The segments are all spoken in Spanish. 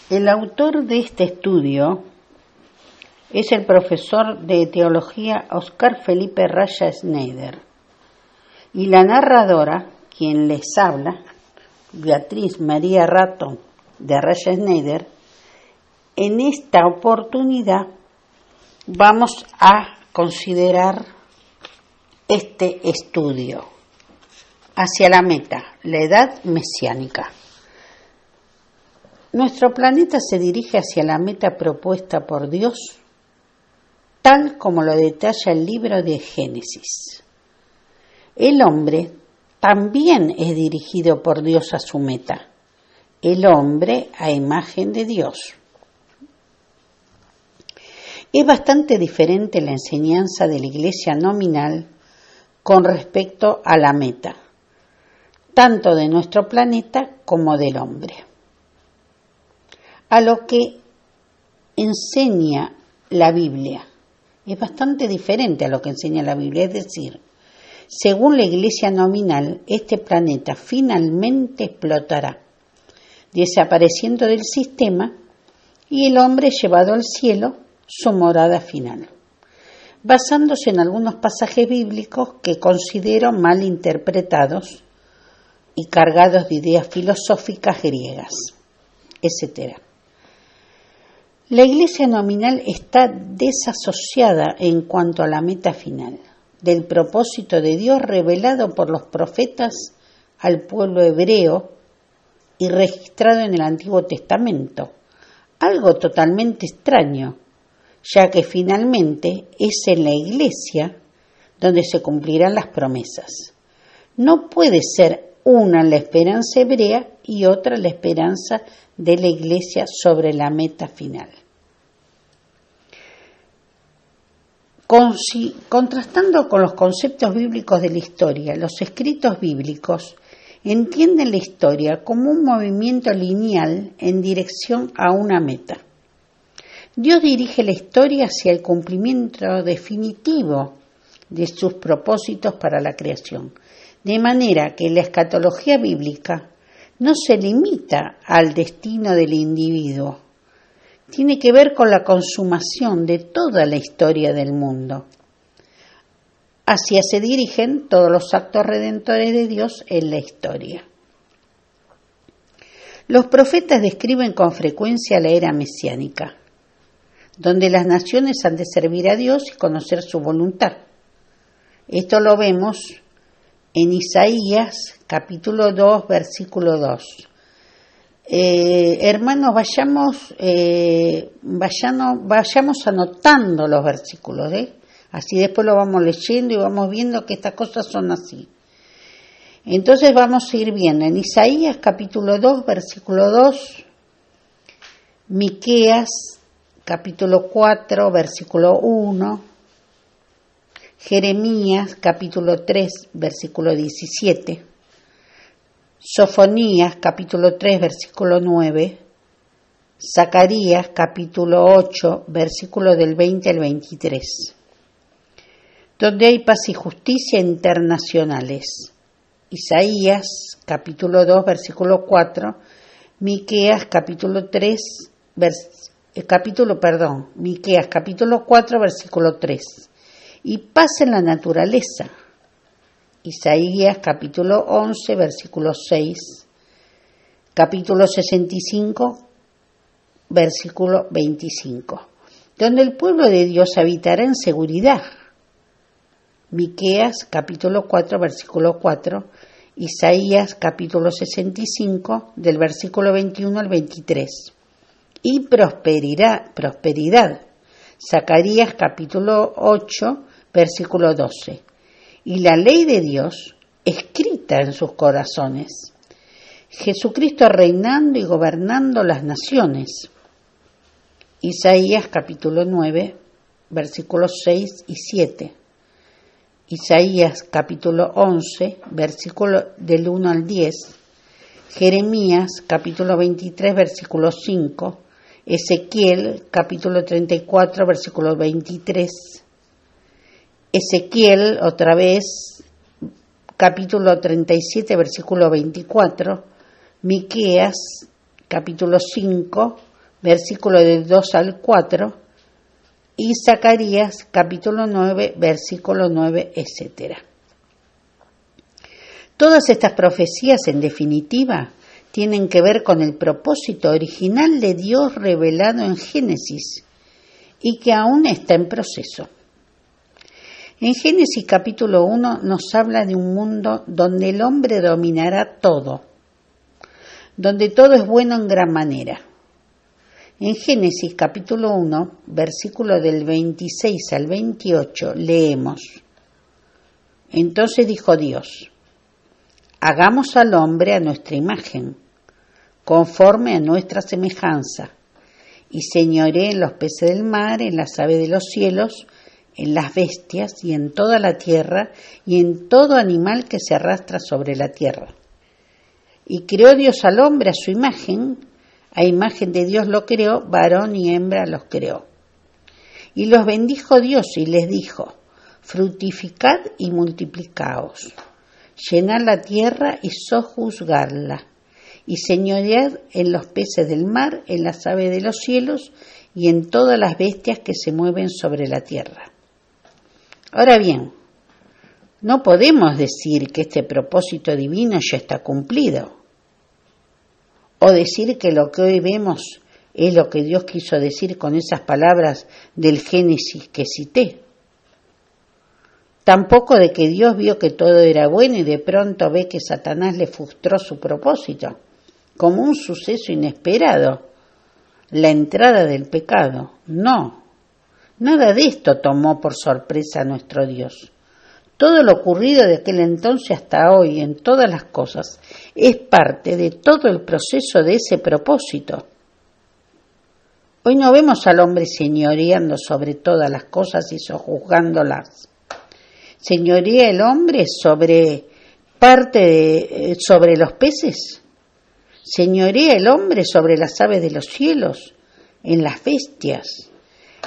El autor de este estudio es el profesor de teología Oscar Felipe Raya Schneider y la narradora, quien les habla, Beatriz María Rato de Raya Schneider. En esta oportunidad vamos a considerar este estudio hacia la meta, la edad mesiánica. Nuestro planeta se dirige hacia la meta propuesta por Dios, tal como lo detalla el libro de Génesis. El hombre también es dirigido por Dios a su meta, el hombre a imagen de Dios. Es bastante diferente la enseñanza de la Iglesia nominal con respecto a la meta, tanto de nuestro planeta como del hombre. A lo que enseña la Biblia. Es bastante diferente a lo que enseña la Biblia, es decir, según la Iglesia nominal, este planeta finalmente explotará, desapareciendo del sistema y el hombre llevado al cielo, su morada final, basándose en algunos pasajes bíblicos que considero mal interpretados y cargados de ideas filosóficas griegas, etc. La Iglesia nominal está desasociada en cuanto a la meta final, del propósito de Dios revelado por los profetas al pueblo hebreo y registrado en el Antiguo Testamento, algo totalmente extraño, ya que finalmente es en la Iglesia donde se cumplirán las promesas. No puede ser una la esperanza hebrea y otra la esperanza de la Iglesia sobre la meta final. Contrastando con los conceptos bíblicos de la historia, los escritos bíblicos entienden la historia como un movimiento lineal en dirección a una meta. Dios dirige la historia hacia el cumplimiento definitivo de sus propósitos para la creación, de manera que la escatología bíblica no se limita al destino del individuo, tiene que ver con la consumación de toda la historia del mundo. Hacia se dirigen todos los actos redentores de Dios en la historia. Los profetas describen con frecuencia la era mesiánica, donde las naciones han de servir a Dios y conocer su voluntad. Esto lo vemos en Isaías capítulo 2, versículo 2. Hermanos, vayamos anotando los versículos, así después lo vamos leyendo y vamos viendo que estas cosas son así. Entonces vamos a ir viendo en Isaías capítulo 2, versículo 2, Miqueas capítulo 4, versículo 1, Jeremías capítulo 3, versículo 17, Sofonías capítulo 3, versículo 9, Zacarías capítulo 8, versículo del 20 al 23, donde hay paz y justicia internacionales. Isaías capítulo 2, versículo 4, Miqueas capítulo 4, versículo 3, y paz en la naturaleza. Isaías capítulo 11, versículo 6, capítulo 65, versículo 25, donde el pueblo de Dios habitará en seguridad. Miqueas capítulo 4, versículo 4, Isaías capítulo 65, del versículo 21 al 23, y prosperidad. Zacarías capítulo 8, versículo 12. Y la ley de Dios escrita en sus corazones. Jesucristo reinando y gobernando las naciones. Isaías capítulo 9, versículos 6 y 7. Isaías capítulo 11, versículo del 1 al 10. Jeremías capítulo 23, versículo 5. Ezequiel capítulo 34, versículo 23. Ezequiel, otra vez, capítulo 37, versículo 24, Miqueas, capítulo 5, versículo del 2 al 4, y Zacarías, capítulo 9, versículo 9, etc. Todas estas profecías, en definitiva, tienen que ver con el propósito original de Dios revelado en Génesis y que aún está en proceso. En Génesis capítulo 1 nos habla de un mundo donde el hombre dominará todo, donde todo es bueno en gran manera. En Génesis capítulo 1, versículo del 26 al 28, leemos: Entonces dijo Dios: Hagamos al hombre a nuestra imagen, conforme a nuestra semejanza, y señoree en los peces del mar, en las aves de los cielos, en las bestias y en toda la tierra, y en todo animal que se arrastra sobre la tierra. Y creó Dios al hombre a su imagen, a imagen de Dios lo creó, varón y hembra los creó. Y los bendijo Dios y les dijo: Fructificad y multiplicaos, llenad la tierra y sojuzgadla, y señoread en los peces del mar, en las aves de los cielos, y en todas las bestias que se mueven sobre la tierra. Ahora bien, no podemos decir que este propósito divino ya está cumplido, o decir que lo que hoy vemos es lo que Dios quiso decir con esas palabras del Génesis que cité. Tampoco de que Dios vio que todo era bueno y de pronto ve que Satanás le frustró su propósito, como un suceso inesperado, la entrada del pecado. No, nada de esto tomó por sorpresa a nuestro Dios. Todo lo ocurrido de aquel entonces hasta hoy en todas las cosas es parte de todo el proceso de ese propósito. Hoy no vemos al hombre señoreando sobre todas las cosas y sojuzgándolas. ¿Señorea el hombre sobre los peces? ¿Señorea el hombre sobre las aves de los cielos, en las bestias,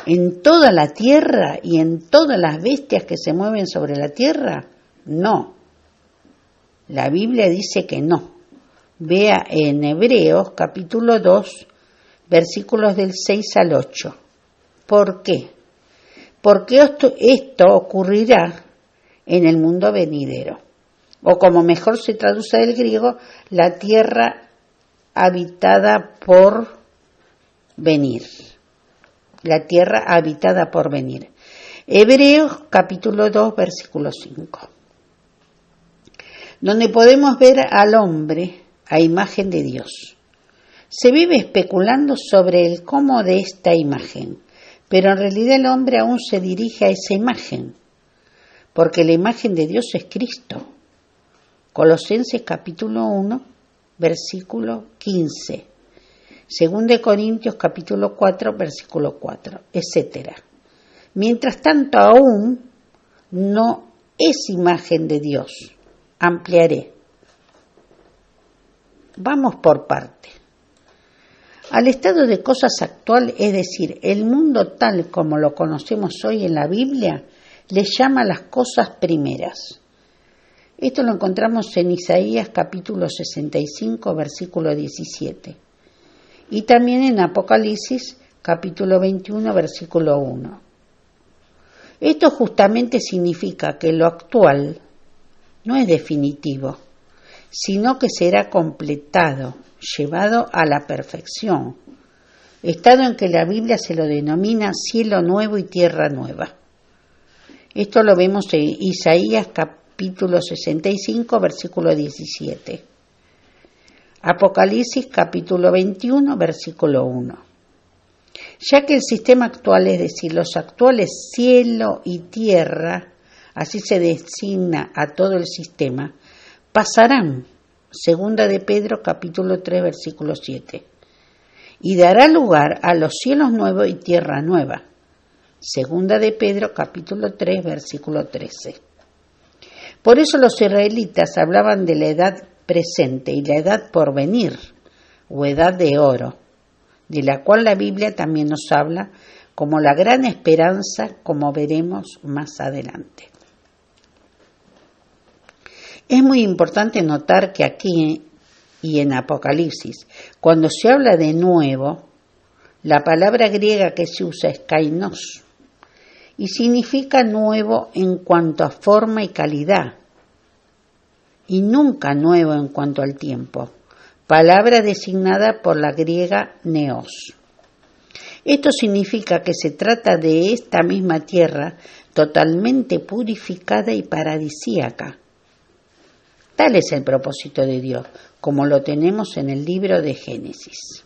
en toda la tierra y en todas las bestias que se mueven sobre la tierra? No. La Biblia dice que no. Vea en Hebreos capítulo 2, versículos del 6 al 8. ¿Por qué? Porque esto ocurrirá en el mundo venidero, o como mejor se traduce del griego, la tierra habitada por venir. La tierra habitada por venir. Hebreos capítulo 2, versículo 5. Donde podemos ver al hombre a imagen de Dios. Se vive especulando sobre el cómo de esta imagen, pero en realidad el hombre aún se dirige a esa imagen, porque la imagen de Dios es Cristo. Colosenses capítulo 1, versículo 15. 2 Corintios capítulo 4, versículo 4, etc. Mientras tanto aún no es imagen de Dios. Ampliaré. Vamos por parte. Al estado de cosas actual, es decir, el mundo tal como lo conocemos hoy en la Biblia, le llama las cosas primeras. Esto lo encontramos en Isaías capítulo 65, versículo 17. Y también en Apocalipsis capítulo 21, versículo 1. Esto justamente significa que lo actual no es definitivo, sino que será completado, llevado a la perfección, estado en que la Biblia se lo denomina cielo nuevo y tierra nueva. Esto lo vemos en Isaías capítulo 65, versículo 17. Apocalipsis capítulo 21, versículo 1. Ya que el sistema actual, es decir, los actuales cielo y tierra, así se designa a todo el sistema, pasarán, segunda de Pedro capítulo 3, versículo 7, y dará lugar a los cielos nuevos y tierra nueva. Segunda de Pedro, capítulo 3, versículo 13. Por eso los israelitas hablaban de la edad presente y la edad por venir, o edad de oro, de la cual la Biblia también nos habla como la gran esperanza, como veremos más adelante. Es muy importante notar que aquí y en Apocalipsis, cuando se habla de nuevo, La palabra griega que se usa es kainos y significa nuevo en cuanto a forma y calidad, y nunca nuevo en cuanto al tiempo, palabra designada por la griega neos. Esto significa que se trata de esta misma tierra totalmente purificada y paradisíaca. Tal es el propósito de Dios, como lo tenemos en el libro de Génesis.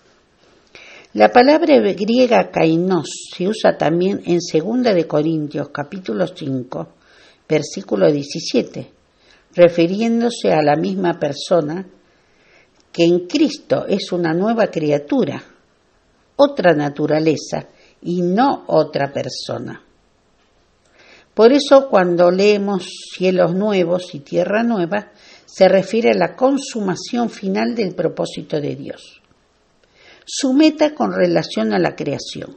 La palabra griega kainos se usa también en 2 de Corintios capítulo 5, versículo 17, refiriéndose a la misma persona que en Cristo es una nueva criatura, otra naturaleza y no otra persona. Por eso cuando leemos cielos nuevos y tierra nueva, se refiere a la consumación final del propósito de Dios, su meta con relación a la creación.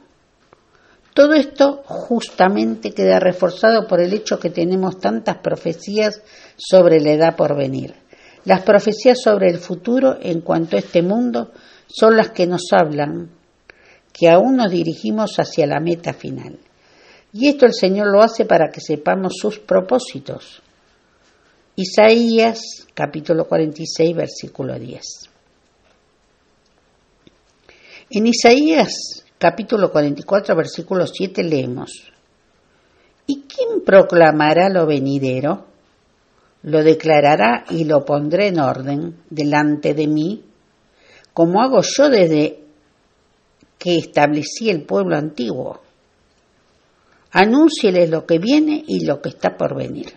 Todo esto justamente queda reforzado por el hecho que tenemos tantas profecías sobre la edad por venir. Las profecías sobre el futuro en cuanto a este mundo son las que nos hablan que aún nos dirigimos hacia la meta final. Y esto el Señor lo hace para que sepamos sus propósitos. Isaías capítulo 46, versículo 10. En Isaías capítulo 44, versículo 7 leemos: ¿Y quién proclamará lo venidero? Lo declarará y lo pondré en orden delante de mí, como hago yo desde que establecí el pueblo antiguo. Anúncieles lo que viene y lo que está por venir.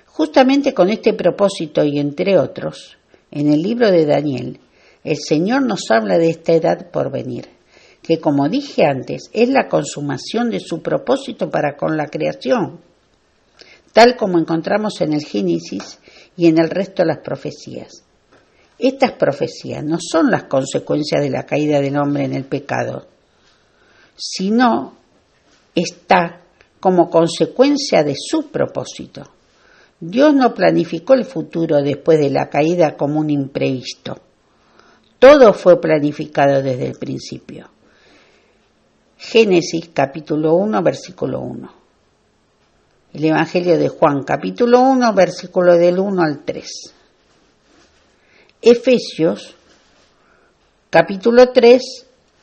Justamente con este propósito y entre otros, en el libro de Daniel, el Señor nos habla de esta edad por venir, que como dije antes, es la consumación de su propósito para con la creación, tal como encontramos en el Génesis y en el resto de las profecías. Estas profecías no son las consecuencias de la caída del hombre en el pecado, sino está como consecuencia de su propósito. Dios no planificó el futuro después de la caída como un imprevisto. Todo fue planificado desde el principio. Génesis capítulo 1, versículo 1. El Evangelio de Juan capítulo 1, versículo del 1 al 3. Efesios capítulo 3,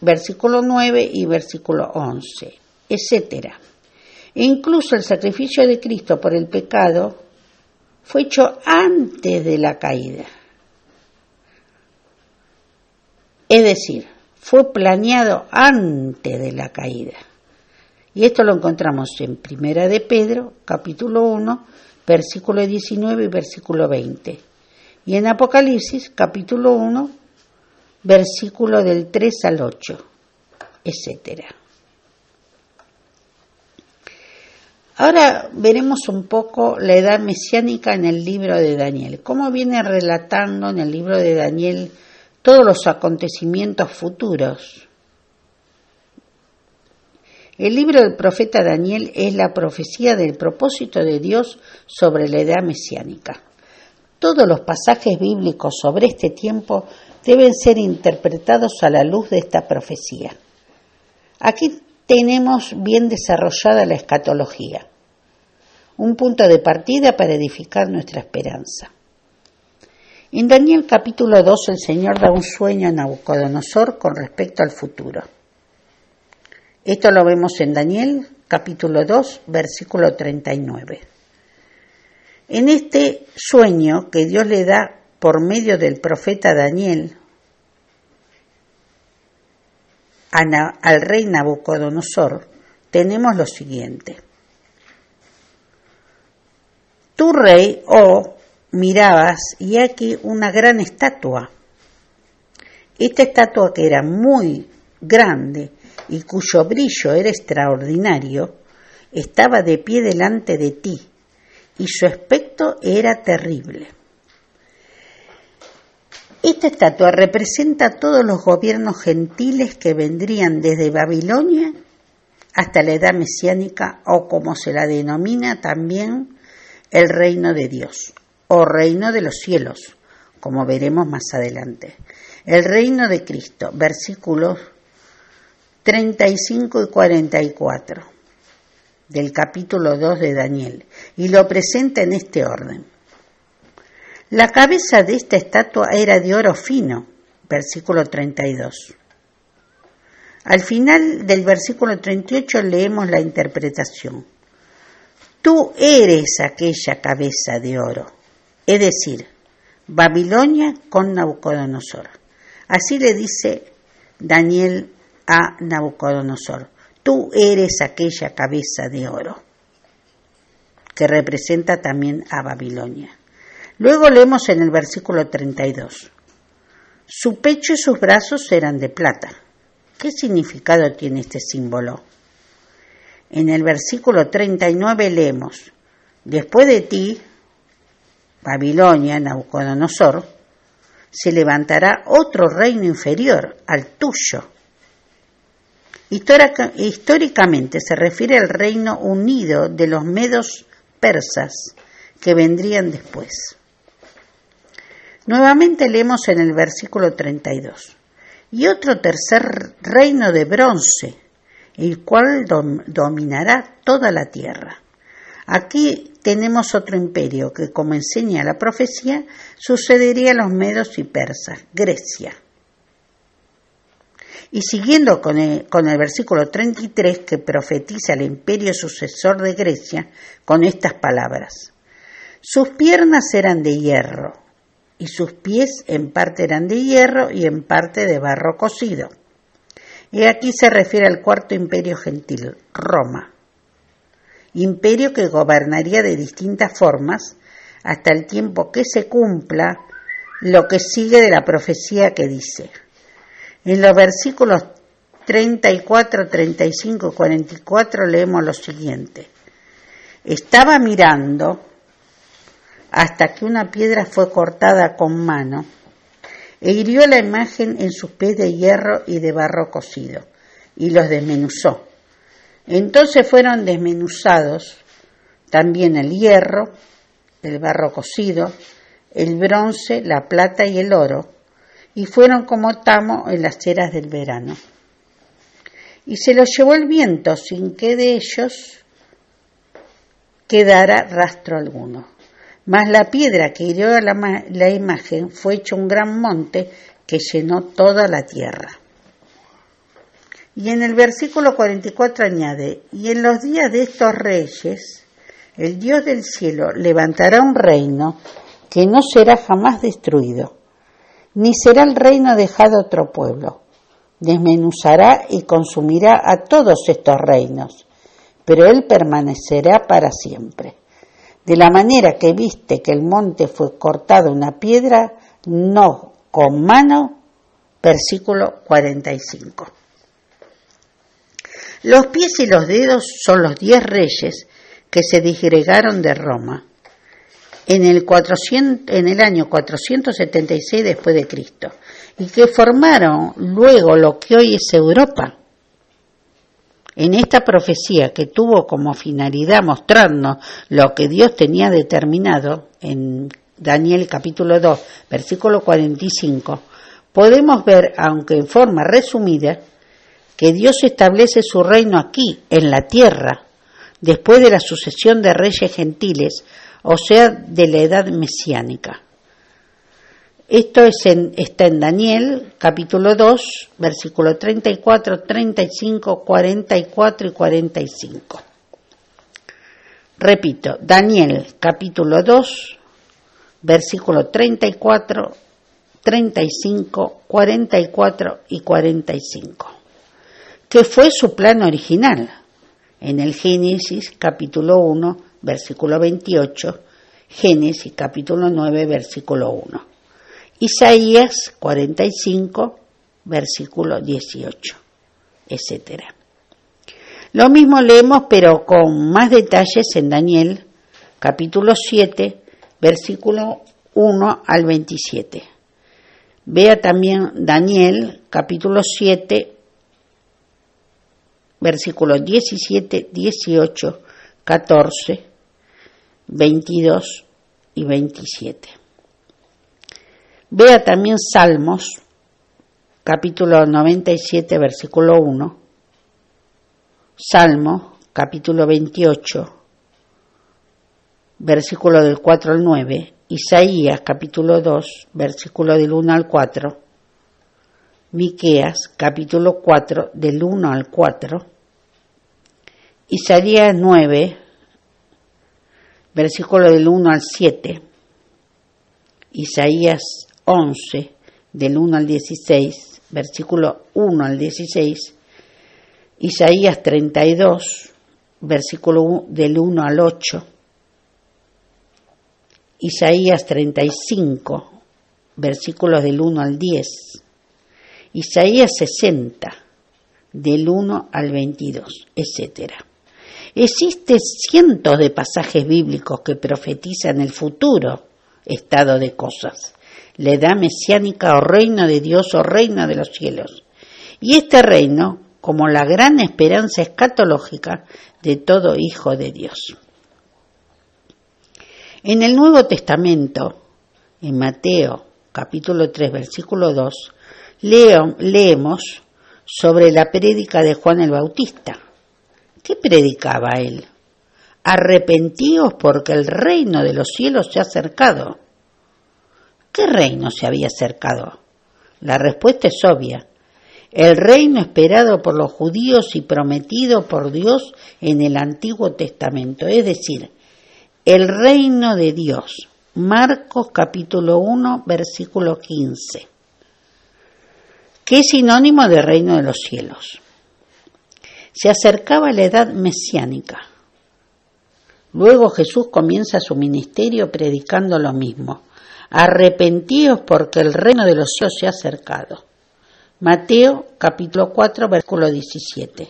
versículo 9 y versículo 11, etc. E incluso el sacrificio de Cristo por el pecado fue hecho antes de la caída. Es decir, fue planeado antes de la caída. Y esto lo encontramos en Primera de Pedro, capítulo 1, versículo 19 y versículo 20. Y en Apocalipsis, capítulo 1, versículo del 3 al 8, etc. Ahora veremos un poco la edad mesiánica en el libro de Daniel. Cómo viene relatando en el libro de Daniel todos los acontecimientos futuros. El libro del profeta Daniel es la profecía del propósito de Dios sobre la edad mesiánica. Todos los pasajes bíblicos sobre este tiempo deben ser interpretados a la luz de esta profecía. Aquí tenemos bien desarrollada la escatología, un punto de partida para edificar nuestra esperanza. En Daniel capítulo 2 el Señor da un sueño a Nabucodonosor con respecto al futuro. Esto lo vemos en Daniel capítulo 2 versículo 39. En este sueño que Dios le da por medio del profeta Daniel al rey Nabucodonosor, tenemos lo siguiente: Tú, rey, mirabas, y aquí una gran estatua. Esta estatua, que era muy grande y cuyo brillo era extraordinario, estaba de pie delante de ti, y su aspecto era terrible. Esta estatua representa todos los gobiernos gentiles que vendrían desde Babilonia hasta la edad mesiánica, o como se la denomina también, el reino de Dios, o reino de los cielos, como veremos más adelante. El reino de Cristo, versículos 35 y 44 del capítulo 2 de Daniel, y lo presenta en este orden. La cabeza de esta estatua era de oro fino, versículo 32. Al final del versículo 38 leemos la interpretación. Tú eres aquella cabeza de oro, es decir, Babilonia con Nabucodonosor. Así le dice Daniel a Nabucodonosor. Tú eres aquella cabeza de oro, que representa también a Babilonia. Luego leemos en el versículo 32. Su pecho y sus brazos eran de plata. ¿Qué significado tiene este símbolo? En el versículo 39 leemos, después de ti, Babilonia, Nabucodonosor, se levantará otro reino inferior al tuyo. Históricamente se refiere al reino unido de los medos persas que vendrían después. Nuevamente leemos en el versículo 32. Y otro tercer reino de bronce, el cual dominará toda la tierra. Aquí tenemos otro imperio que, como enseña la profecía, sucedería a los medos y persas, Grecia. Y siguiendo con el versículo 33 que profetiza el imperio sucesor de Grecia con estas palabras. Sus piernas eran de hierro y sus pies en parte eran de hierro y en parte de barro cocido. Y aquí se refiere al cuarto imperio gentil, Roma. Imperio que gobernaría de distintas formas hasta el tiempo que se cumpla lo que sigue de la profecía que dice. En los versículos 34, 35 y 44 leemos lo siguiente. Estaba mirando hasta que una piedra fue cortada con mano e hirió la imagen en sus pies de hierro y de barro cocido y los desmenuzó. Entonces fueron desmenuzados también el hierro, el barro cocido, el bronce, la plata y el oro, y fueron como tamo en las eras del verano. Y se los llevó el viento sin que de ellos quedara rastro alguno. Mas la piedra que hirió la imagen fue hecho un gran monte que llenó toda la tierra. Y en el versículo 44 añade, y en los días de estos reyes, el Dios del cielo levantará un reino que no será jamás destruido, ni será el reino dejado a otro pueblo. Desmenuzará y consumirá a todos estos reinos, pero él permanecerá para siempre. De la manera que viste que el monte fue cortado una piedra, no con mano, versículo 45. Los pies y los dedos son los 10 reyes que se disgregaron de Roma en el año 476 después de Cristo y que formaron luego lo que hoy es Europa. En esta profecía que tuvo como finalidad mostrarnos lo que Dios tenía determinado en Daniel capítulo 2, versículo 45, podemos ver, aunque en forma resumida, que Dios establece su reino aquí, en la tierra, después de la sucesión de reyes gentiles, o sea, de la edad mesiánica. Esto está en Daniel, capítulo 2, versículo 34, 35, 44 y 45. Repito, Daniel, capítulo 2, versículo 34, 35, 44 y 45. ¿Qué fue su plan original? En el Génesis, capítulo 1, versículo 28, Génesis, capítulo 9, versículo 1. Isaías 45, versículo 18, etc. Lo mismo leemos, pero con más detalles en Daniel, capítulo 7, versículo 1 al 27. Vea también Daniel, capítulo 7, versículos 17, 18, 14, 22 y 27. Vea también Salmos, capítulo 97, versículo 1, Salmo, capítulo 28, versículo del 4 al 9, Isaías, capítulo 2, versículo del 1 al 4, Miqueas, capítulo 4, del 1 al 4, Isaías 9, versículo del 1 al 7, Isaías 11, del 1 al 16, versículo 1 al 16, Isaías 32, versículo del 1 al 8, Isaías 35, versículos del 1 al 10, Isaías 60, del 1 al 22, etc. Existen cientos de pasajes bíblicos que profetizan el futuro estado de cosas, la edad mesiánica o reino de Dios o reino de los cielos, y este reino como la gran esperanza escatológica de todo hijo de Dios. En el Nuevo Testamento, en Mateo capítulo 3, versículo 2, leemos sobre la prédica de Juan el Bautista. ¿Qué predicaba él? Arrepentíos porque el reino de los cielos se ha acercado. ¿Qué reino se había acercado? La respuesta es obvia. El reino esperado por los judíos y prometido por Dios en el Antiguo Testamento, es decir, el reino de Dios. Marcos capítulo 1, versículo 15, que es sinónimo de reino de los cielos. Se acercaba la edad mesiánica. Luego Jesús comienza su ministerio predicando lo mismo. Arrepentíos porque el reino de los cielos se ha acercado. Mateo capítulo 4, versículo 17.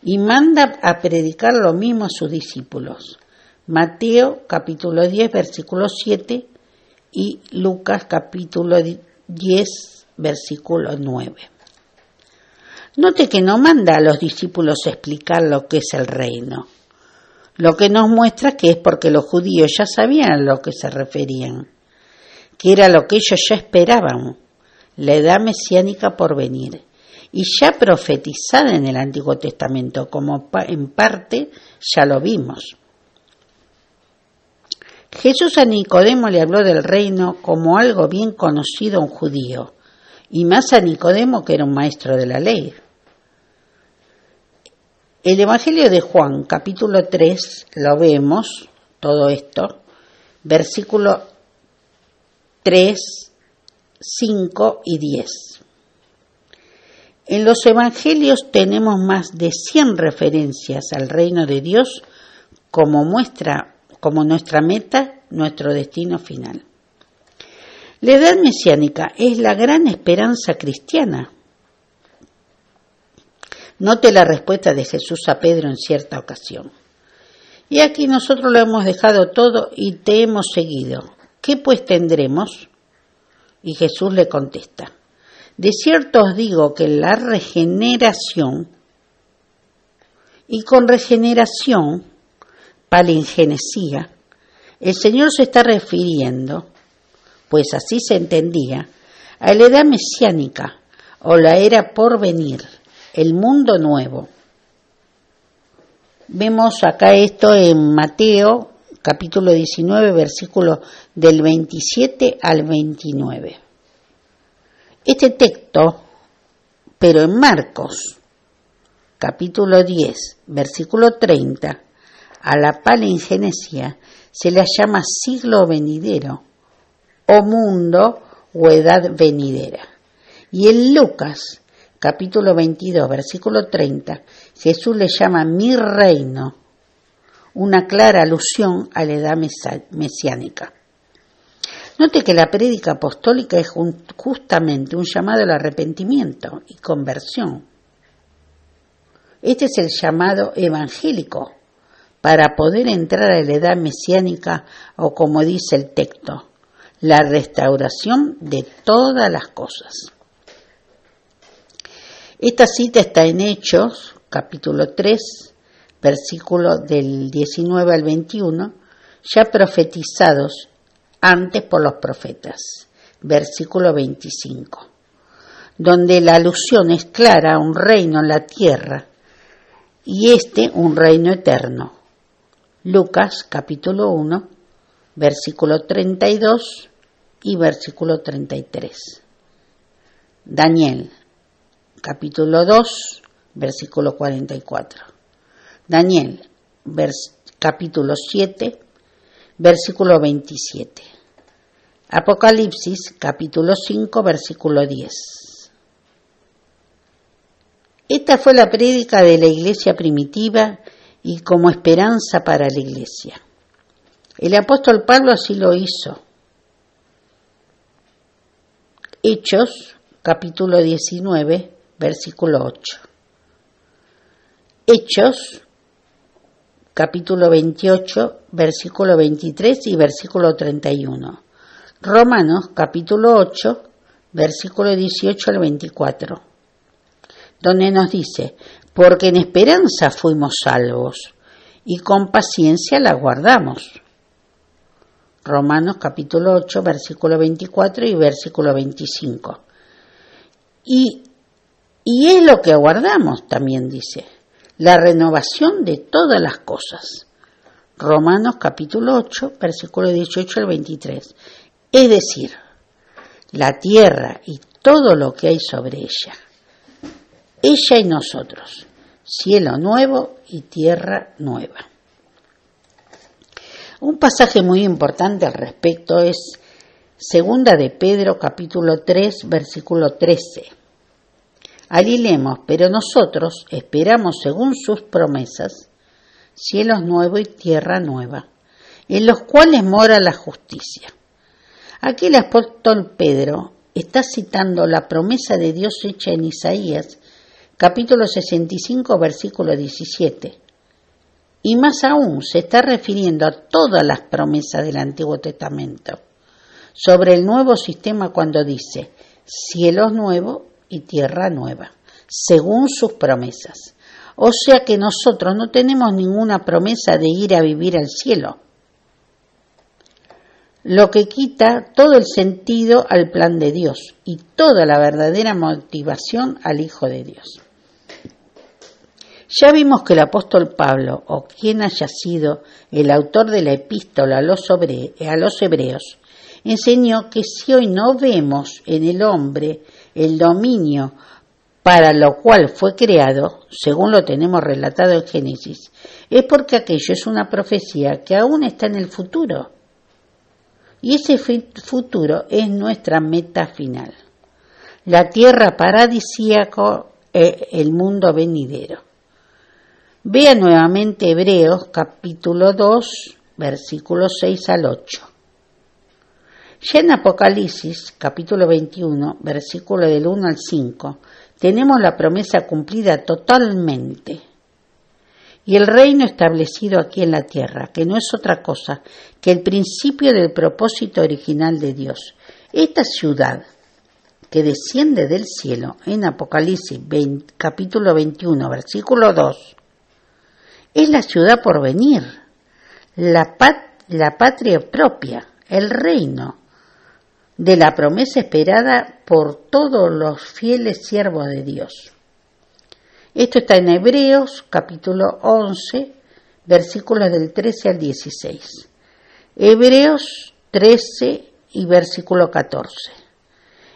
Y manda a predicar lo mismo a sus discípulos. Mateo capítulo 10, versículo 7 y Lucas capítulo 10, versículo 9. Note que no manda a los discípulos explicar lo que es el reino, lo que nos muestra que es porque los judíos ya sabían a lo que se referían, que era lo que ellos ya esperaban, la edad mesiánica por venir, y ya profetizada en el Antiguo Testamento, como en parte ya lo vimos. Jesús a Nicodemo le habló del reino como algo bien conocido a un judío, y más a Nicodemo que era un maestro de la ley. El Evangelio de Juan, capítulo 3, lo vemos, todo esto, versículo 3, 5 y 10. En los Evangelios tenemos más de 100 referencias al reino de Dios como nuestra meta, nuestro destino final. La edad mesiánica es la gran esperanza cristiana. Note la respuesta de Jesús a Pedro en cierta ocasión. Y aquí nosotros lo hemos dejado todo y te hemos seguido. ¿Qué pues tendremos? Y Jesús le contesta: de cierto os digo que la regeneración, y con regeneración, palingenesía, el Señor se está refiriendo, pues así se entendía, a la edad mesiánica o la era por venir, el mundo nuevo. Vemos acá esto en Mateo capítulo 19, versículo del 27 al 29. Este texto, pero en Marcos capítulo 10, versículo 30, a la palingenesia se la llama siglo venidero, o mundo o edad venidera. Y en Lucas capítulo 22, versículo 30, Jesús le llama mi reino, una clara alusión a la edad mesiánica. Note que la prédica apostólica es justamente un llamado al arrepentimiento y conversión. Este es el llamado evangélico para poder entrar a la edad mesiánica, o como dice el texto, la restauración de todas las cosas. Esta cita está en Hechos, capítulo 3, versículo del 19 al 21, ya profetizados antes por los profetas, versículo 25, donde la alusión es clara a un reino en la tierra y un reino eterno. Lucas capítulo 1, versículo 32 y versículo 33. Daniel capítulo 2, versículo 44. Daniel capítulo 7, versículo 27. Apocalipsis capítulo 5, versículo 10. Esta fue la prédica de la iglesia primitiva y como esperanza para la iglesia. El apóstol Pablo así lo hizo. Hechos capítulo 19, versículo 8. Hechos capítulo 28, versículo 23 y versículo 31. Romanos capítulo 8, versículo 18 al 24, donde nos dice, porque en esperanza fuimos salvos y con paciencia la guardamos. Romanos capítulo 8, versículo 24 y versículo 25. Y es lo que aguardamos, también dice, la renovación de todas las cosas. Romanos capítulo 8, versículo 18 al 23. Es decir, la tierra y todo lo que hay sobre ella. Ella y nosotros, cielo nuevo y tierra nueva. Un pasaje muy importante al respecto es Segunda de Pedro capítulo 3, versículo 13. Allí leemos, pero nosotros esperamos según sus promesas, cielos nuevos y tierra nueva, en los cuales mora la justicia. Aquí el apóstol Pedro está citando la promesa de Dios hecha en Isaías, capítulo 65, versículo 17. Y más aún se está refiriendo a todas las promesas del Antiguo Testamento sobre el nuevo sistema cuando dice cielos nuevos y tierra nueva, según sus promesas. O sea que nosotros no tenemos ninguna promesa de ir a vivir al cielo, lo que quita todo el sentido al plan de Dios y toda la verdadera motivación al Hijo de Dios. Ya vimos que el apóstol Pablo, o quien haya sido el autor de la epístola a los hebreos, enseñó que si hoy no vemos en el hombre el dominio para lo cual fue creado, según lo tenemos relatado en Génesis, es porque aquello es una profecía que aún está en el futuro. Y ese futuro es nuestra meta final. La tierra paradisíaca, el mundo venidero. Vea nuevamente Hebreos capítulo 2, versículos 6 al 8. Ya en Apocalipsis capítulo 21, versículo del 1 al 5, tenemos la promesa cumplida totalmente. Y el reino establecido aquí en la tierra, que no es otra cosa que el principio del propósito original de Dios. Esta ciudad que desciende del cielo en Apocalipsis capítulo 21, versículo 2, es la ciudad por venir, la patria propia, el reino de la promesa esperada por todos los fieles siervos de Dios. Esto está en Hebreos capítulo 11, versículos del 13 al 16. Hebreos 13 y versículo 14.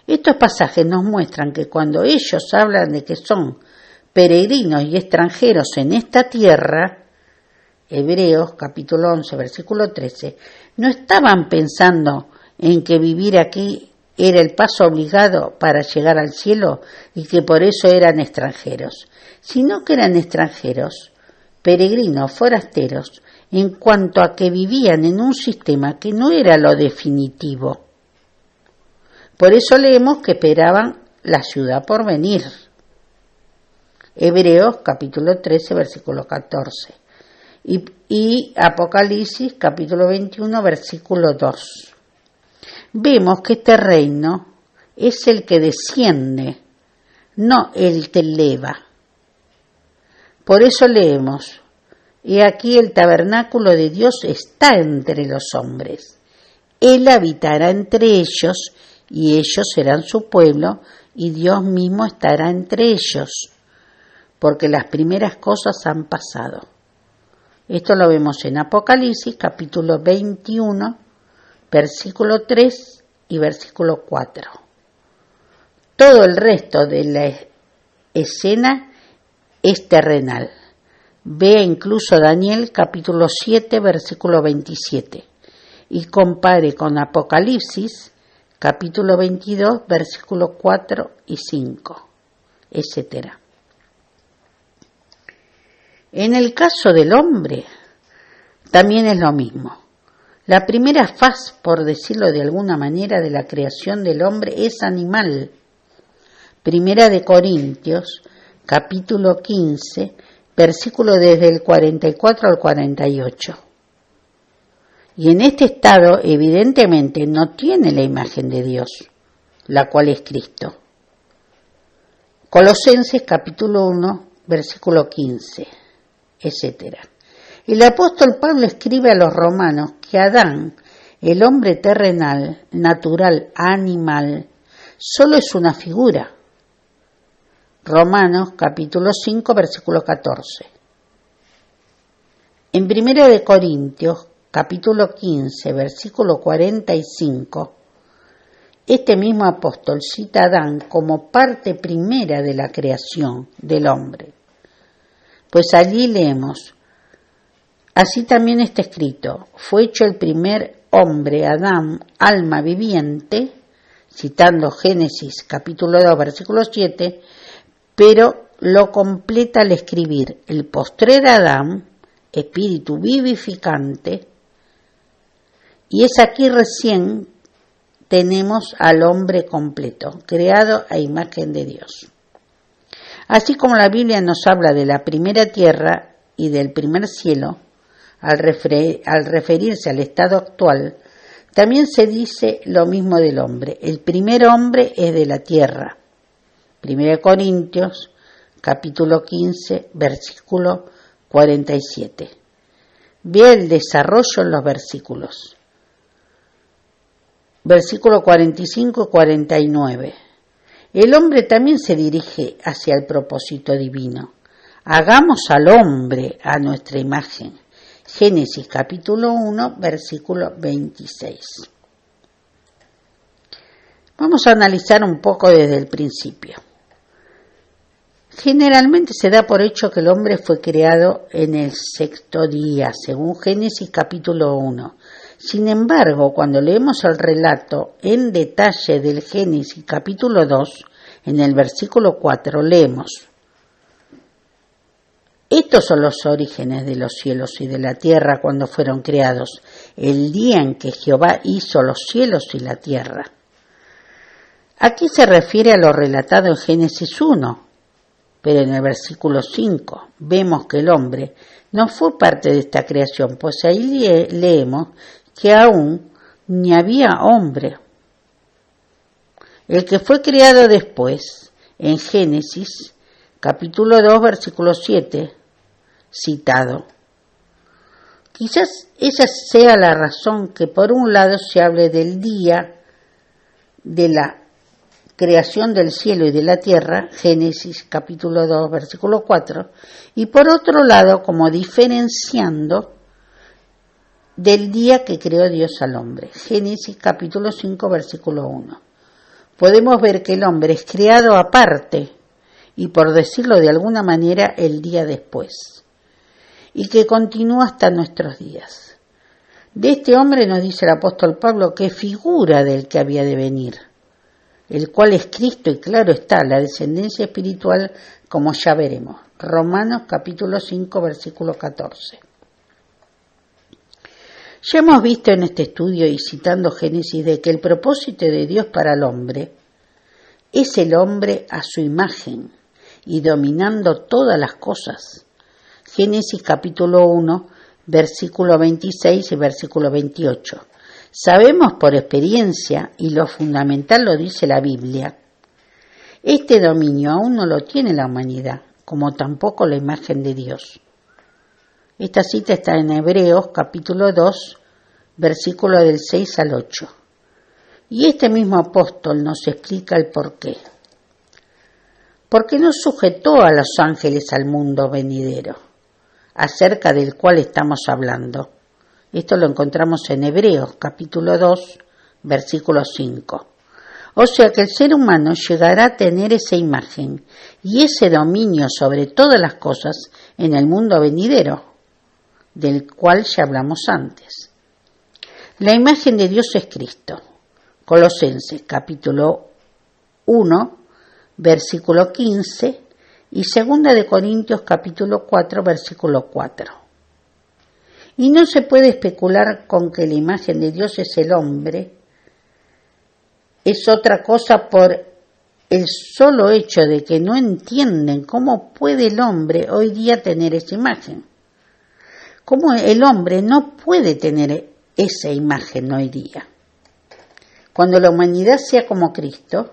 Estos pasajes nos muestran que cuando ellos hablan de que son peregrinos y extranjeros en esta tierra, Hebreos capítulo 11, versículo 13, no estaban pensando en que vivir aquí era el paso obligado para llegar al cielo y que por eso eran extranjeros, sino que eran extranjeros, peregrinos, forasteros, en cuanto a que vivían en un sistema que no era lo definitivo. Por eso leemos que esperaban la ciudad por venir. Hebreos capítulo 13, versículo 14. Y Apocalipsis capítulo 21, versículo 2. Vemos que este reino es el que desciende, no el que eleva. Por eso leemos, y aquí el tabernáculo de Dios está entre los hombres. Él habitará entre ellos, y ellos serán su pueblo, y Dios mismo estará entre ellos. porque las primeras cosas han pasado. Esto lo vemos en Apocalipsis, capítulo 21, versículo 3 y versículo 4. Todo el resto de la escena es terrenal. Vea incluso Daniel, capítulo 7, versículo 27, y compare con Apocalipsis, capítulo 22, versículos 4 y 5, etc. En el caso del hombre, también es lo mismo. La primera faz, por decirlo de alguna manera, de la creación del hombre es animal. Primera de Corintios, capítulo 15, versículo desde el 44 al 48. Y en este estado, evidentemente, no tiene la imagen de Dios, la cual es Cristo. Colosenses, capítulo 1, versículo 15, etc. El apóstol Pablo escribe a los romanos que Adán, el hombre terrenal, natural, animal, solo es una figura. Romanos capítulo 5, versículo 14. En 1 de Corintios, capítulo 15, versículo 45, este mismo apóstol cita a Adán como parte primera de la creación del hombre. Pues allí leemos: así también está escrito, fue hecho el primer hombre, Adán, alma viviente, citando Génesis capítulo 2, versículo 7, pero lo completa al escribir: el postrer Adán, espíritu vivificante, y es aquí recién tenemos al hombre completo, creado a imagen de Dios. Así como la Biblia nos habla de la primera tierra y del primer cielo, al referirse al estado actual, también se dice lo mismo del hombre. El primer hombre es de la tierra. 1 Corintios, capítulo 15, versículo 47. Vea el desarrollo en los versículos. Versículo 45 y 49. El hombre también se dirige hacia el propósito divino. Hagamos al hombre a nuestra imagen. Génesis capítulo 1, versículo 26. Vamos a analizar un poco desde el principio. Generalmente se da por hecho que el hombre fue creado en el sexto día, según Génesis capítulo 1. Sin embargo, cuando leemos el relato en detalle del Génesis capítulo 2, en el versículo 4 leemos: estos son los orígenes de los cielos y de la tierra cuando fueron creados, el día en que Jehová hizo los cielos y la tierra. Aquí se refiere a lo relatado en Génesis 1, pero en el versículo 5 vemos que el hombre no fue parte de esta creación, pues ahí leemos que aún ni había hombre. El que fue creado después, en Génesis, capítulo 2, versículo 7, citado. Quizás esa sea la razón que por un lado se hable del día de la creación del cielo y de la tierra, Génesis capítulo 2, versículo 4, y por otro lado como diferenciando del día que creó Dios al hombre, Génesis capítulo 5, versículo 1. Podemos ver que el hombre es creado aparte y, por decirlo de alguna manera, el día después, y que continúa hasta nuestros días. De este hombre nos dice el apóstol Pablo que es figura del que había de venir, el cual es Cristo, y claro está, la descendencia espiritual, como ya veremos. Romanos capítulo 5, versículo 14. Ya hemos visto en este estudio y citando Génesis de que el propósito de Dios para el hombre es el hombre a su imagen y dominando todas las cosas. Génesis capítulo 1, versículo 26 y versículo 28. Sabemos por experiencia, y lo fundamental lo dice la Biblia, este dominio aún no lo tiene la humanidad, como tampoco la imagen de Dios. Esta cita está en Hebreos capítulo 2, versículo del 6 al 8. Y este mismo apóstol nos explica el porqué. porque no sujetó a los ángeles al mundo venidero, acerca del cual estamos hablando. Esto lo encontramos en Hebreos, capítulo 2, versículo 5. O sea que el ser humano llegará a tener esa imagen y ese dominio sobre todas las cosas en el mundo venidero, del cual ya hablamos antes. La imagen de Dios es Cristo. Colosenses, capítulo 1, versículo 15, y 2 de Corintios, capítulo 4, versículo 4. Y no se puede especular con que la imagen de Dios es el hombre, es otra cosa por el solo hecho de que no entienden cómo puede el hombre hoy día tener esa imagen. Cómo el hombre no puede tener esa imagen hoy día. Cuando la humanidad sea como Cristo,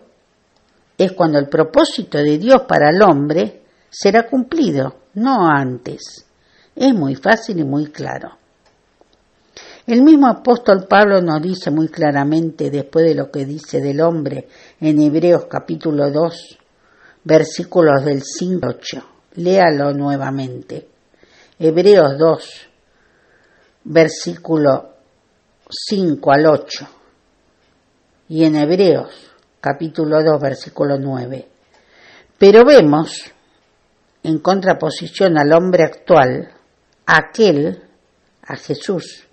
es cuando el propósito de Dios para el hombre será cumplido, no antes. Es muy fácil y muy claro. El mismo apóstol Pablo nos dice muy claramente, después de lo que dice del hombre en Hebreos capítulo 2, versículos del 5 al 8. Léalo nuevamente. Hebreos 2, versículo 5 al 8. Y en Hebreos capítulo 2, versículo 9. Pero vemos, en contraposición al hombre actual, a Jesús,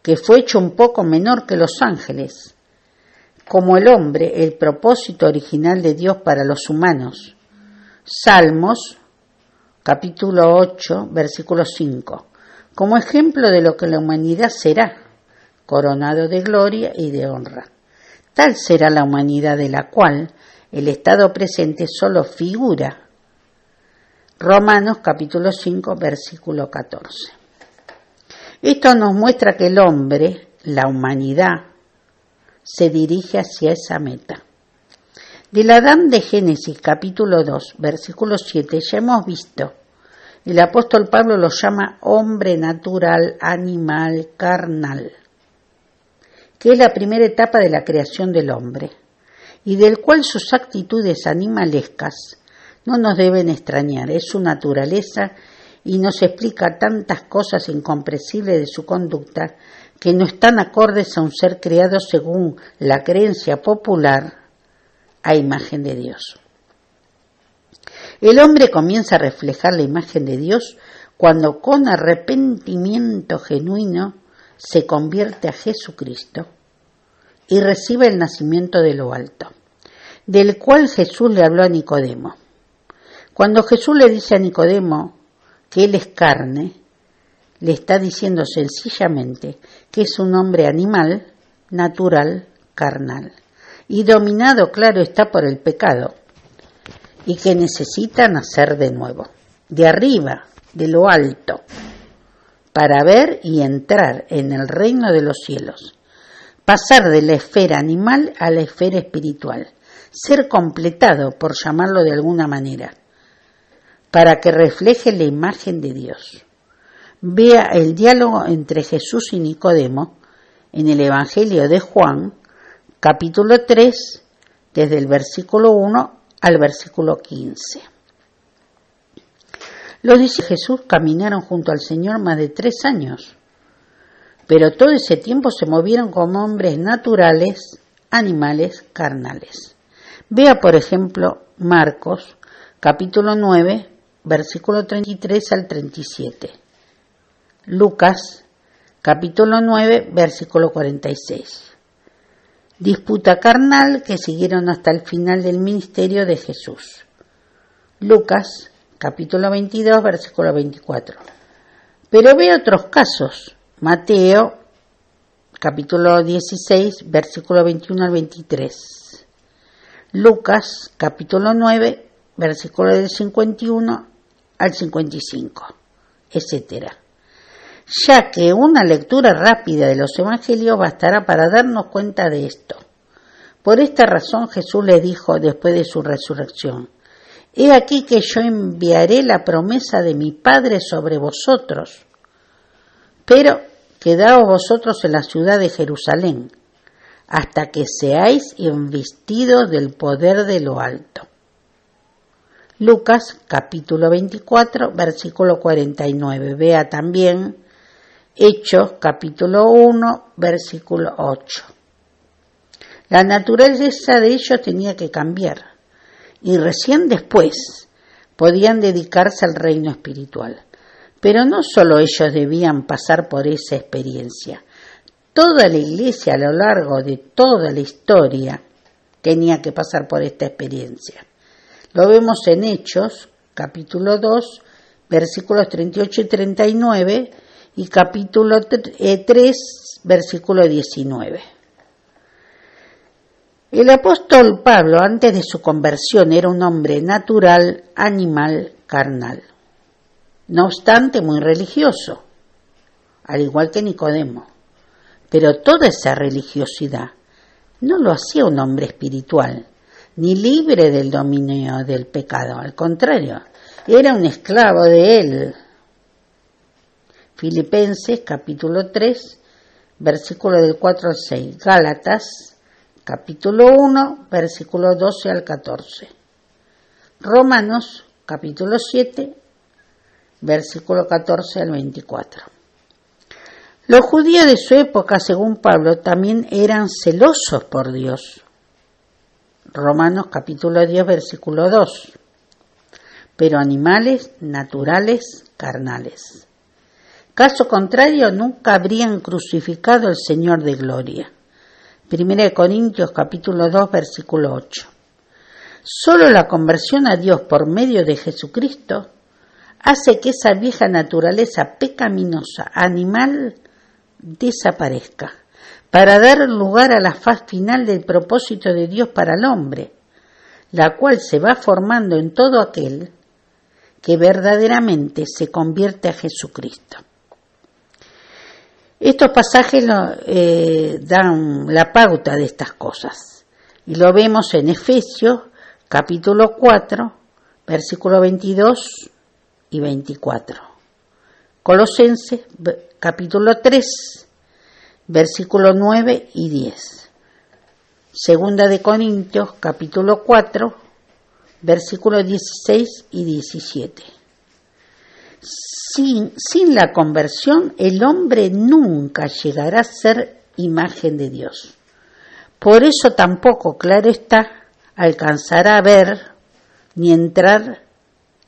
que fue hecho un poco menor que los ángeles, como el hombre, el propósito original de Dios para los humanos. Salmos, capítulo 8, versículo 5, como ejemplo de lo que la humanidad será, coronado de gloria y de honra. Tal será la humanidad de la cual el estado presente solo figura. Romanos, capítulo 5, versículo 14. Esto nos muestra que el hombre, la humanidad, se dirige hacia esa meta. Del Adán de Génesis capítulo 2, versículo 7, ya hemos visto, el apóstol Pablo lo llama hombre natural, animal, carnal, que es la primera etapa de la creación del hombre, y del cual sus actitudes animalescas no nos deben extrañar, es su naturaleza y nos explica tantas cosas incomprensibles de su conducta que no están acordes a un ser creado según la creencia popular a imagen de Dios. El hombre comienza a reflejar la imagen de Dios cuando con arrepentimiento genuino se convierte a Jesucristo y recibe el nacimiento de lo alto, del cual Jesús le habló a Nicodemo. Cuando Jesús le dice a Nicodemo que él es carne, le está diciendo sencillamente que es un hombre animal, natural, carnal, y dominado, claro está, por el pecado, y que necesita nacer de nuevo, de arriba, de lo alto, para ver y entrar en el reino de los cielos, pasar de la esfera animal a la esfera espiritual, ser completado, por llamarlo de alguna manera, para que refleje la imagen de Dios. Vea el diálogo entre Jesús y Nicodemo en el Evangelio de Juan, capítulo 3, desde el versículo 1 al versículo 15. Los discípulos de Jesús caminaron junto al Señor más de 3 años, pero todo ese tiempo se movieron como hombres naturales, animales, carnales. Vea, por ejemplo, Marcos, capítulo 9, versículo 33 al 37. Lucas, capítulo 9, versículo 46. Disputa carnal que siguieron hasta el final del ministerio de Jesús. Lucas, capítulo 22, versículo 24. Pero ve otros casos. Mateo, capítulo 16, versículo 21 al 23. Lucas, capítulo 9, versículo del 51 al 55, etc. Ya que una lectura rápida de los evangelios bastará para darnos cuenta de esto. Por esta razón Jesús les dijo después de su resurrección: He aquí que yo enviaré la promesa de mi Padre sobre vosotros, pero quedaos vosotros en la ciudad de Jerusalén, hasta que seáis investidos del poder de lo alto. Lucas capítulo 24, versículo 49. Vea también Hechos capítulo 1, versículo 8. La naturaleza de ellos tenía que cambiar y recién después podían dedicarse al reino espiritual. Pero no solo ellos debían pasar por esa experiencia. Toda la iglesia a lo largo de toda la historia tenía que pasar por esta experiencia. Lo vemos en Hechos, capítulo 2, versículos 38 y 39, y capítulo 3, versículo 19. El apóstol Pablo, antes de su conversión, era un hombre natural, animal, carnal. No obstante, muy religioso, al igual que Nicodemo. Pero toda esa religiosidad no lo hacía un hombre espiritual, ni libre del dominio del pecado. Al contrario, era un esclavo de él. Filipenses capítulo 3, versículo del 4 al 6. Gálatas capítulo 1, versículo 12 al 14. Romanos capítulo 7, versículo 14 al 24. Los judíos de su época, según Pablo, también eran celosos por Dios. Romanos capítulo 10, versículo 2. Pero animales, naturales, carnales. Caso contrario, nunca habrían crucificado al Señor de gloria. 1 Corintios capítulo 2, versículo 8. Solo la conversión a Dios por medio de Jesucristo hace que esa vieja naturaleza pecaminosa, animal, desaparezca, para dar lugar a la faz final del propósito de Dios para el hombre, la cual se va formando en todo aquel que verdaderamente se convierte a Jesucristo. Estos pasajes dan la pauta de estas cosas, y lo vemos en Efesios capítulo 4, versículos 22 y 24. Colosenses capítulo 3, versículos 9 y 10. Segunda de Corintios capítulo 4, versículos 16 y 17. Sin la conversión, el hombre nunca llegará a ser imagen de Dios. Por eso tampoco, claro está, alcanzará a ver ni entrar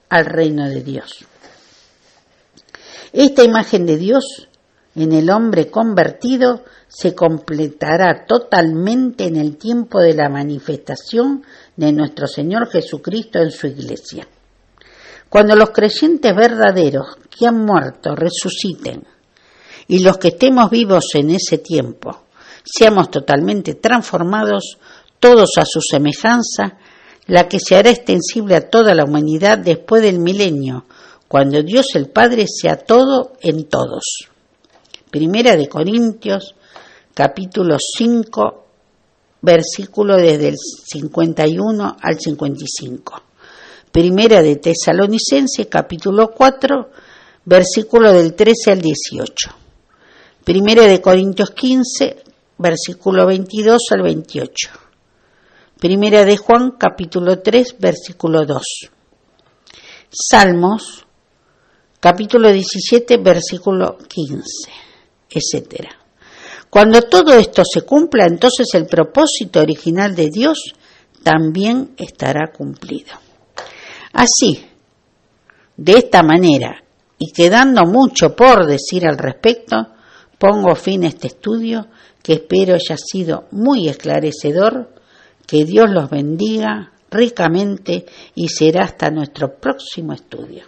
al reino de Dios. Esta imagen de Dios en el hombre convertido se completará totalmente en el tiempo de la manifestación de nuestro Señor Jesucristo en su iglesia. Cuando los creyentes verdaderos que han muerto resuciten y los que estemos vivos en ese tiempo seamos totalmente transformados, todos a su semejanza, la que se hará extensible a toda la humanidad después del milenio, cuando Dios el Padre sea todo en todos. Primera de Corintios, capítulo 5, versículo desde el 51 al 55. Primera de Tesalonicenses, capítulo 4, versículo del 13 al 18. Primera de Corintios 15, versículo 22 al 28. Primera de Juan, capítulo 3, versículo 2. Salmos, capítulo 17, versículo 15, etc. Cuando todo esto se cumpla, entonces el propósito original de Dios también estará cumplido. Así, de esta manera, y quedando mucho por decir al respecto, pongo fin a este estudio que espero haya sido muy esclarecedor. Que Dios los bendiga ricamente y será hasta nuestro próximo estudio.